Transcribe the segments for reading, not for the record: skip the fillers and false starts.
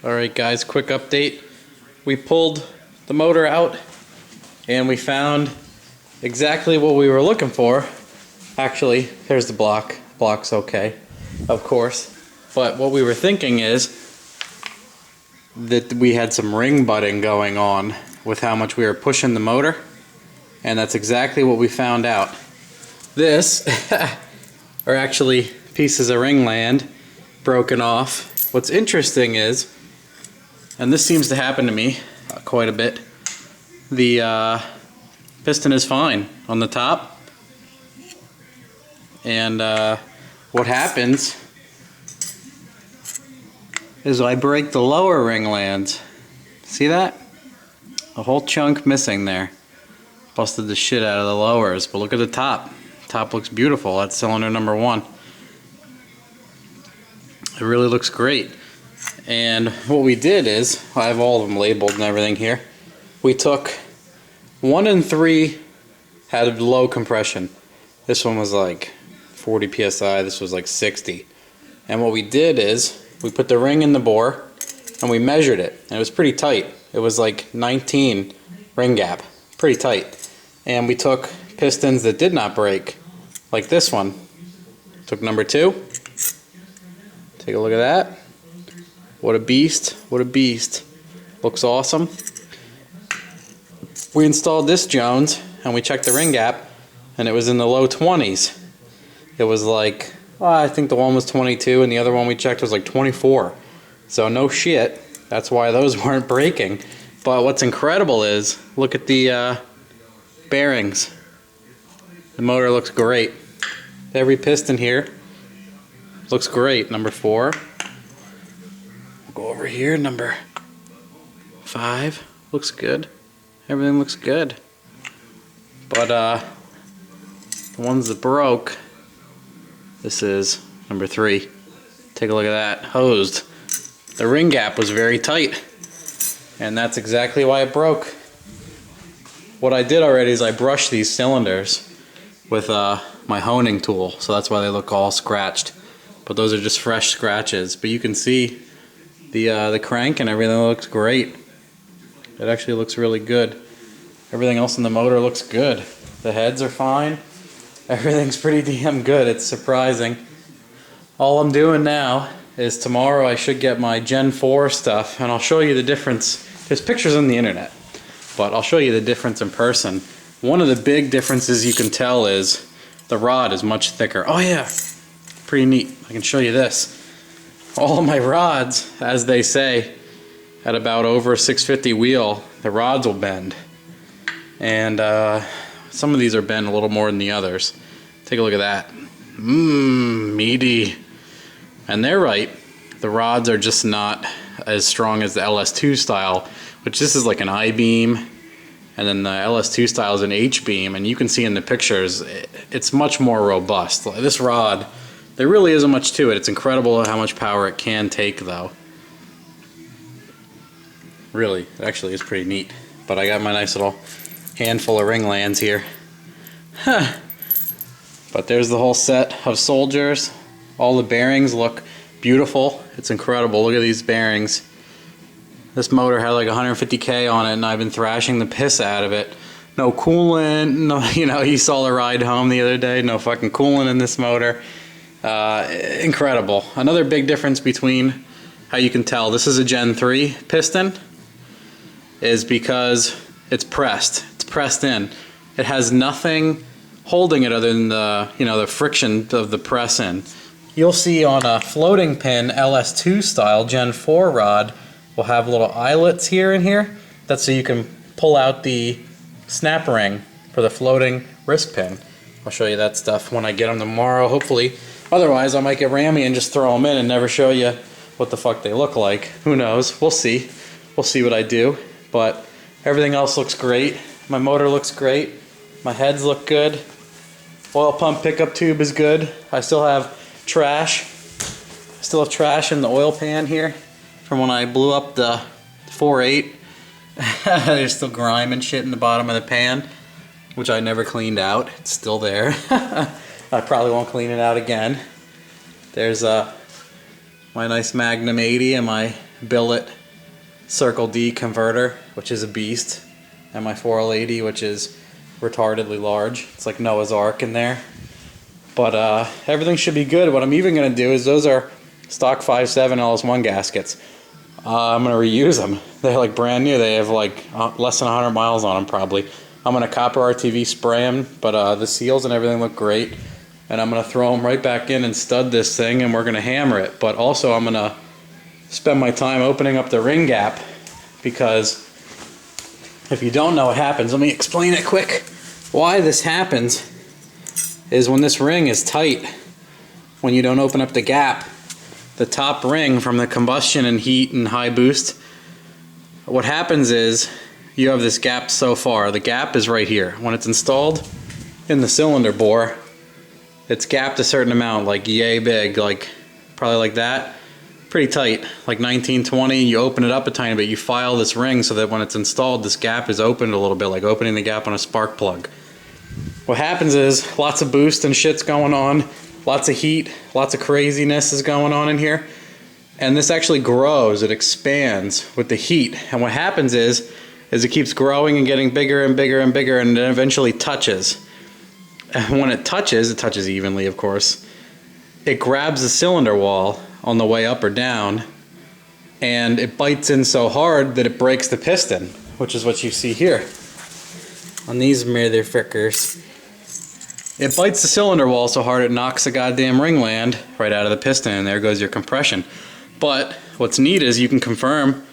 Alright guys, quick update. We pulled the motor out and we found exactly what we were looking for. Actually, here's the block. Block's okay, of course. But what we were thinking is that we had some ring butting going on with how much we were pushing the motor. And that's exactly what we found out. This are actually pieces of ringland broken off. What's interesting is, and this seems to happen to me quite a bit, the piston is fine on the top, and what happens is I break the lower ringlands. See that? A whole chunk missing there. Busted the shit out of the lowers, but look at the top. Top looks beautiful. That's cylinder number 1. It really looks great. And what we did is, I have all of them labeled and everything here. We took 1 and 3 had low compression. This one was like 40 psi, this was like 60. And what we did is, we put the ring in the bore and we measured it. And it was pretty tight. It was like 19 ring gap. Pretty tight. And we took pistons that did not break, like this one. Took number 2. Take a look at that. What a beast, what a beast. Looks awesome. We installed this Jones and we checked the ring gap and it was in the low 20s. It was like, I think the one was 22 and the other one we checked was like 24. So no shit, that's why those weren't breaking. But what's incredible is, look at the bearings. The motor looks great. Every piston here looks great. Number 4. We'll go over here. Number 5 looks good. Everything looks good. But the ones that broke, this is number 3. Take a look at that. Hosed. The ring gap was very tight, and that's exactly why it broke. What I did already is I brushed these cylinders with my honing tool, so that's why they look all scratched. But those are just fresh scratches. But you can see the crank and everything looks great. It actually looks really good. Everything else in the motor looks good. The heads are fine. Everything's pretty damn good. It's surprising. All I'm doing now is tomorrow I should get my Gen 4 stuff, and I'll show you the difference. There's pictures on the internet, but I'll show you the difference in person. One of the big differences you can tell is the rod is much thicker. Oh yeah, pretty neat. I can show you this. All of my rods, as they say, at about over 650 wheel, the rods will bend. And some of these are bent a little more than the others. Take a look at that. Meaty. And they're right. The rods are just not as strong as the LS2 style, which this is like an I-beam, and then the LS2 style is an H-beam, and you can see in the pictures it's much more robust. This rod, there really isn't much to it. It's incredible how much power it can take though. Really, it actually is pretty neat. But I got my nice little handful of ringlands here. But there's the whole set of soldiers. All the bearings look beautiful. It's incredible. Look at these bearings. This motor had like 150K on it, and I've been thrashing the piss out of it. No coolant. No, you saw the ride home the other day. No fucking coolant in this motor. Incredible. Another big difference between how you can tell this is a Gen 3 piston is because it's pressed. It's pressed in. It has nothing holding it other than the the friction of the press in. You'll see on a floating pin LS2 style Gen 4 rod will have little eyelets here and here. That's so you can pull out the snap ring for the floating wrist pin. I'll show you that stuff when I get them tomorrow, hopefully. Otherwise, I might get rammy and just throw them in and never show you what the fuck they look like. Who knows? We'll see. We'll see what I do. But everything else looks great. My motor looks great. My heads look good. Oil pump pickup tube is good. I still have trash. I still have trash in the oil pan here from when I blew up the 4.8. There's still grime and shit in the bottom of the pan, which I never cleaned out. It's still there. I probably won't clean it out again. There's my nice Magnum 80 and my billet Circle D converter, which is a beast, and my 4L80, which is retardedly large. It's like Noah's Ark in there. But everything should be good. What I'm even going to do is, those are stock 5.7 LS1 gaskets. I'm going to reuse them. They're like brand new. They have like less than 100 miles on them probably. I'm going to copper RTV spray them, but the seals and everything look great. And I'm going to throw them right back in and stud this thing, and we're going to hammer it. But also I'm going to spend my time opening up the ring gap, because if you don't know what happens, let me explain it quick. Why this happens is when this ring is tight, when you don't open up the gap, the top ring from the combustion and heat and high boost, what happens is you have this gap so far. The gap is right here. When it's installed in the cylinder bore, it's gapped a certain amount, like yay big, like probably like that. Pretty tight, like 1920. You open it up a tiny bit, you file this ring so that when it's installed, this gap is opened a little bit, like opening the gap on a spark plug. What happens is lots of boost and shit's going on, lots of heat, lots of craziness is going on in here, and this actually grows, it expands with the heat. And what happens is it keeps growing and getting bigger and bigger and bigger, and then eventually touches. And when it touches evenly, of course, it grabs the cylinder wall on the way up or down, and it bites in so hard that it breaks the piston, which is what you see here on these motherfuckers. It bites the cylinder wall so hard it knocks the goddamn ringland right out of the piston, and there goes your compression. But what's neat is you can confirm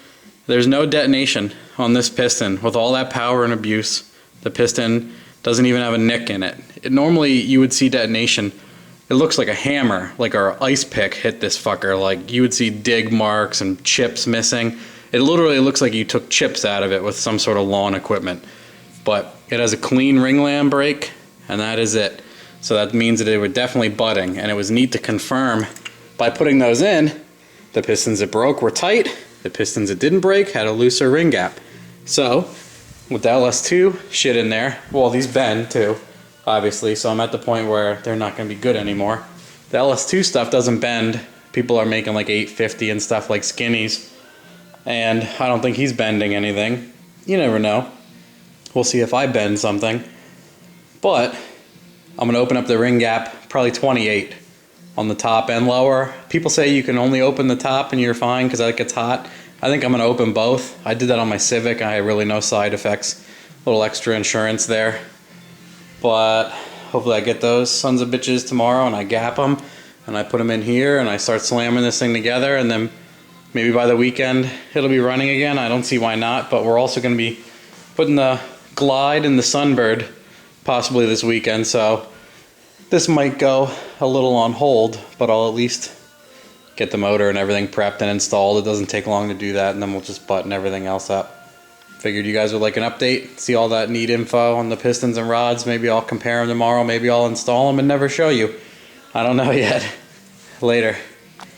there's no detonation on this piston. With all that power and abuse, the piston doesn't even have a nick in it. Normally you would see detonation. It looks like a hammer, like our ice pick hit this fucker. Like you would see dig marks and chips missing. It literally looks like you took chips out of it with some sort of lawn equipment. But it has a clean ringland break, and that is it. So that means that they were definitely butting, and it was neat to confirm by putting those in. The pistons that broke were tight, the pistons that didn't break had a looser ring gap. So with the LS2 shit in there, well, these bend too, obviously, so I'm at the point where they're not going to be good anymore. The LS2 stuff doesn't bend. People are making like 850 and stuff, like skinnies, and I don't think he's bending anything. You never know. We'll see if I bend something. But I'm going to open up the ring gap, probably 28 on the top and lower. People say you can only open the top and you're fine because that gets hot. I think I'm going to open both. I did that on my Civic. I had really no side effects. A little extra insurance there. But hopefully I get those sons of bitches tomorrow and I gap them and I put them in here and I start slamming this thing together, and then maybe by the weekend it'll be running again. I don't see why not, but we're also going to be putting the Glide and the Sunbird possibly this weekend, so this might go a little on hold, but I'll at least get the motor and everything prepped and installed. It doesn't take long to do that, and then we'll just button everything else up. Figured you guys would like an update, see all that neat info on the pistons and rods. Maybe I'll compare them tomorrow, maybe I'll install them and never show you. I don't know yet. Later.